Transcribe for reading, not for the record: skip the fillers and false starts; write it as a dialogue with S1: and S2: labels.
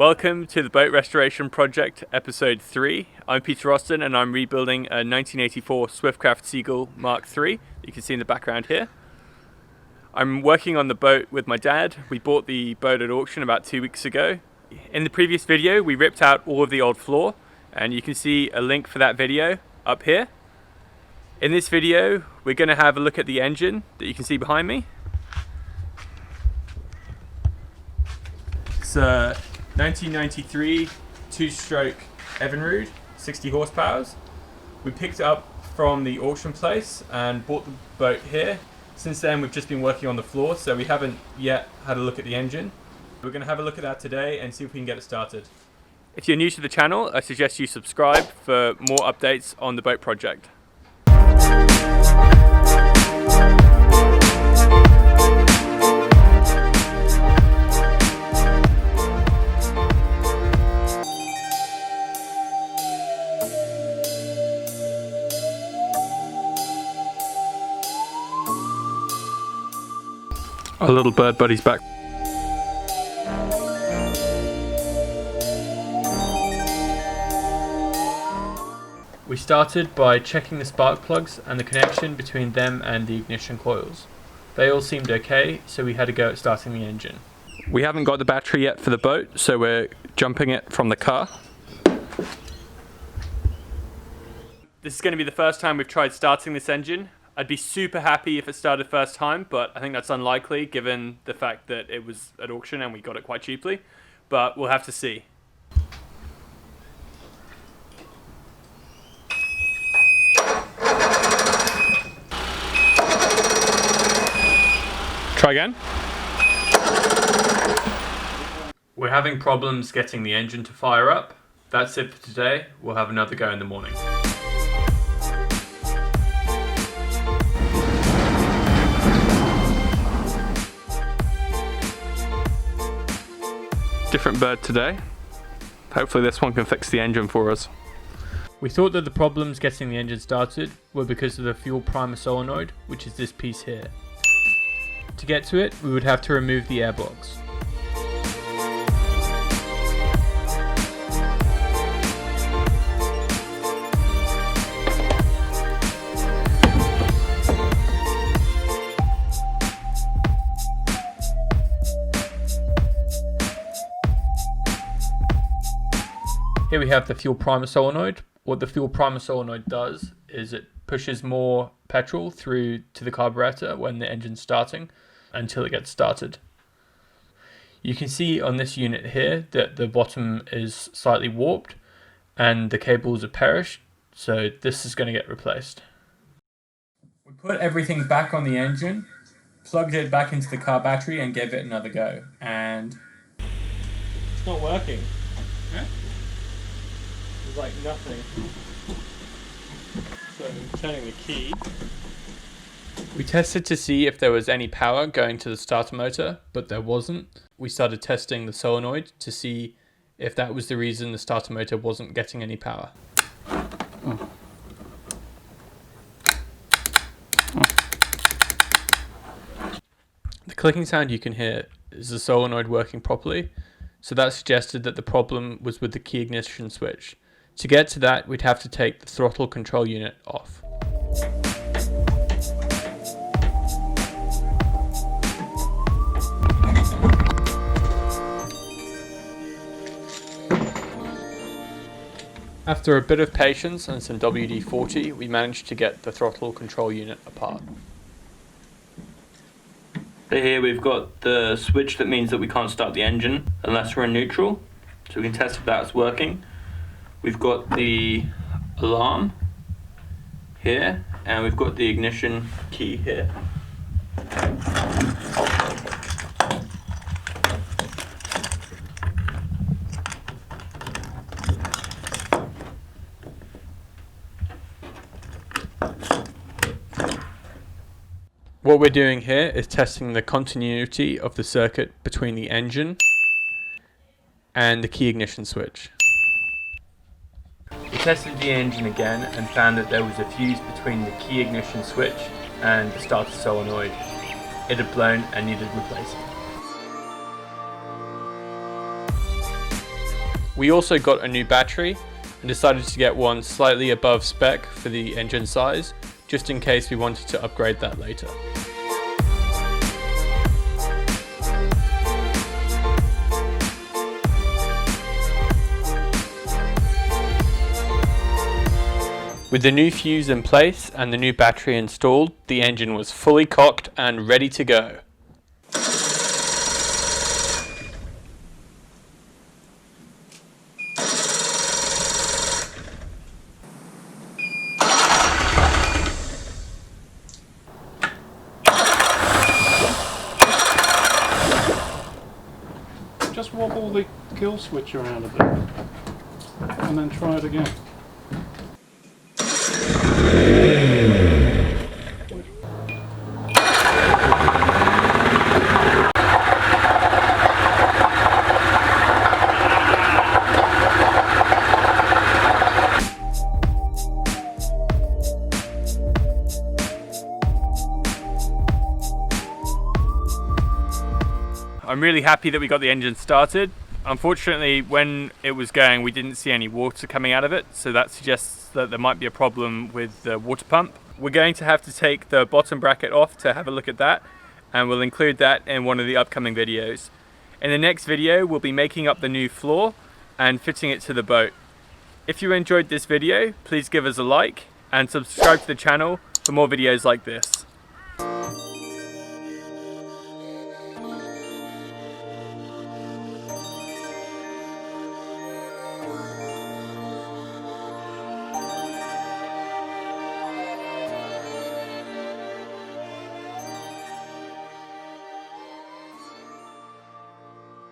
S1: Welcome to the Boat Restoration Project, Episode 3. I'm Peter Austin and I'm rebuilding a 1984 Swiftcraft Seagull MkIII that you can see in the background here. I'm working on the boat with my dad. We bought the boat at auction about 2 weeks ago. In the previous video, we ripped out all of the old floor, and you can see a link for that video up here. In this video, we're going to have a look at the engine that you can see behind me. It's a 1993 two-stroke Evinrude, 60 horsepower. We picked it up from the auction place and bought the boat here. Since then we've just been working on the floor, so we haven't yet had a look at the engine. We're going to have a look at that today and see if we can get it started. If you're new to the channel, I suggest you subscribe for more updates on the boat project. Our little bird buddy's back. We started by checking the spark plugs and the connection between them and the ignition coils. They all seemed okay, so we had to go at starting the engine. We haven't got the battery yet for the boat, so we're jumping it from the car. This is going to be the first time we've tried starting this engine. I'd be super happy if it started first time, but I think that's unlikely given the fact that it was at auction and we got it quite cheaply. But we'll have to see. Try again. We're having problems getting the engine to fire up. That's it for today. We'll have another go in the morning. Different bird today. Hopefully this one can fix the engine for us. We thought that the problems getting the engine started were because of the fuel primer solenoid, which is this piece here. To get to it, we would have to remove the air box. Here we have the fuel primer solenoid. What the fuel primer solenoid does is it pushes more petrol through to the carburetor when the engine's starting until it gets started. You can see on this unit here that the bottom is slightly warped and the cables are perished, so this is going to get replaced. We put everything back on the engine, plugged it back into the car battery and gave it another go, and it's not working. Yeah? There's like nothing. So turning the key. We tested to see if there was any power going to the starter motor, but there wasn't. We started testing the solenoid to see if that was the reason the starter motor wasn't getting any power. The clicking sound you can hear is the solenoid working properly, so that suggested that the problem was with the key ignition switch. To get to that, we'd have to take the throttle control unit off. After a bit of patience and some WD-40, we managed to get the throttle control unit apart. So here we've got the switch that means that we can't start the engine unless we're in neutral, so we can test if that's working. We've got the alarm here, and we've got the ignition key here. What we're doing here is testing the continuity of the circuit between the engine and the key ignition switch. We tested the engine again and found that there was a fuse between the key ignition switch and the starter solenoid. It had blown and needed replacing. We also got a new battery and decided to get one slightly above spec for the engine size, just in case we wanted to upgrade that later. With the new fuse in place and the new battery installed, the engine was fully cocked and ready to go.
S2: Just wobble the kill switch around a bit and then try it again.
S1: I'm really happy that we got the engine started. Unfortunately, when it was going, we didn't see any water coming out of it, so that suggests that there might be a problem with the water pump. We're going to have to take the bottom bracket off to have a look at that, and we'll include that in one of the upcoming videos. In the next video, we'll be making up the new floor and fitting it to the boat. If you enjoyed this video, please give us a like and subscribe to the channel for more videos like this.